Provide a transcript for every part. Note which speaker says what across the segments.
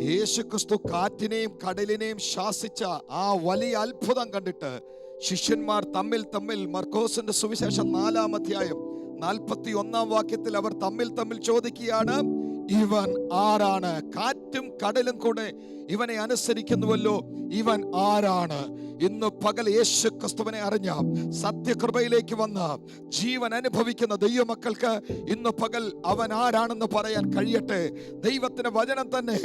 Speaker 1: യേശുക്രിസ്തു കാറ്റിനെയും കടലിനെയും ശാസിച്ച ആ വലിയ അത്ഭുതം കണ്ടിട്ട് ശിഷ്യന്മാർ തമ്മിൽ മർക്കോസിന്റെ സുവിശേഷം 4-ാം അധ്യായം 41-ാം വാക്യത്തിൽ അവർ തമ്മിൽ ചോദിക്കുകയാണ്, ഇവൻ ആരാണ്? കാറ്റും കടലും കൂടെ ഇവനെ അനുസരിക്കുന്നുവല്ലോ, ഇവൻ ആരാണ്? ഇന്ന് പകൽ യേശു ക്രിസ്തുവിനെ അറിഞ്ഞ സത്യകൃപയിലേക്ക് വന്ന ജീവൻ അനുഭവിക്കുന്ന ദൈവമക്കൾക്ക് ഇന്ന് പകൽ അവൻ ആരാണെന്ന് പറയാൻ കഴിയട്ടെ. ദൈവത്തിന്റെ വചനം തന്നെ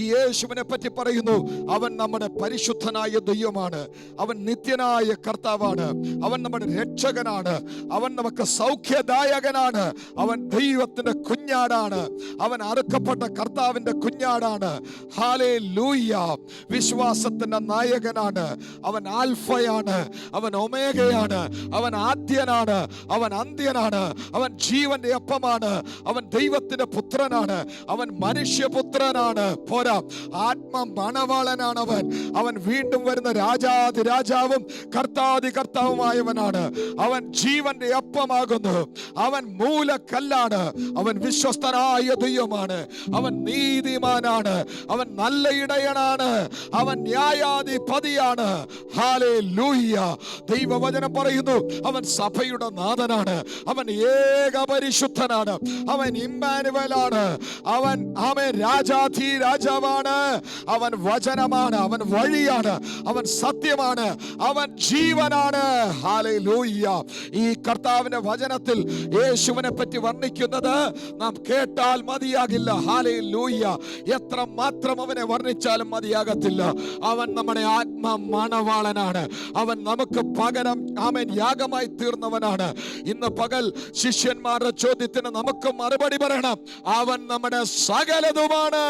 Speaker 1: ഈ യേശുവിനെ പറ്റി പറയുന്നു. അവൻ നമ്മുടെ പരിശുദ്ധനായ ദൈവമാണ്, അവൻ നിത്യനായ കർത്താവാണ്, അവൻ നമ്മുടെ രക്ഷകനാണ്, അവൻ നമുക്ക് സൗഖ്യദായകനാണ്, അവൻ ദൈവത്തിന്റെ കുഞ്ഞാടാണ്, അവൻ അറുക്കപ്പെട്ട കർത്താവിന്റെ കുഞ്ഞാടാണ്. ഹല്ലേലൂയ! വിശ്വാസത്തിന്റെ നായകനാണ്, അവൻ ആൽഫയാണ്, അവൻ ഒമേഗയാണ്, അവൻ ആദ്യനാണ്, അവൻ അന്ത്യനാണ്, അവൻ ജീവന്റെ അപ്പമാണ്, അവൻ ദൈവത്തിന്റെ പുത്രനാണ്, അവൻ മനുഷ്യപുത്രനാണ്. പോരാ, ആത്മ മണവാളനാണ് അവൻ. അവൻ വീണ്ടും വരുന്ന രാജാതി രാജാവും കർത്താതി കർത്താവുമായവനാണ്. അവൻ ജീവന്റെ അപ്പമാകുന്നു, അവൻ മൂലക്കല്ലാണ്, അവൻ വിശ്വസ്തനായ ദൈവമാണ്, അവൻ നീതിമാനാണ്, അവൻ നല്ല ഇടയനാണ്, അവൻ ന്യായാധിപതിയാണ്. ഹല്ലേലൂയ! ദൈവവചനം പറയുന്നു, അവൻ സഭയുടെ നാഥനാണ്, അവൻ ഏകപരിശുദ്ധനാണ്, അവൻ ഇമ്മാനുവേലാണ്, അവൻ രാജാധി രാജാവാണ്, അവൻ വചനമാണ്, അവൻ വഴിയാണ്, അവൻ സത്യമാണ്, അവൻ ജീവനാണ്. ഹല്ലേലൂയ! ഈ കർത്താവിന്റെ വചനത്തിൽ യേശുവിനെ പറ്റി വർണ്ണിക്കുന്നത് നാം കേട്ടാൽ മതിയാകില്ല. ഹല്ലേലൂയ! എത്ര മാത്രം അവനെ വർണ്ണിച്ചാലും മതിയാകത്തില്ല. അവൻ നമ്മുടെ ആത്മ മണവാളനാണ്, അവൻ നമുക്ക് പകരം യാഗമായി തീർന്നവനാണ്. ഇന്ന് പകൽ ശിഷ്യന്മാരുടെ ചോദ്യത്തിന് നമുക്ക് മറുപടി പറയണം, അവൻ നമ്മുടെ സകലതുമാണ്.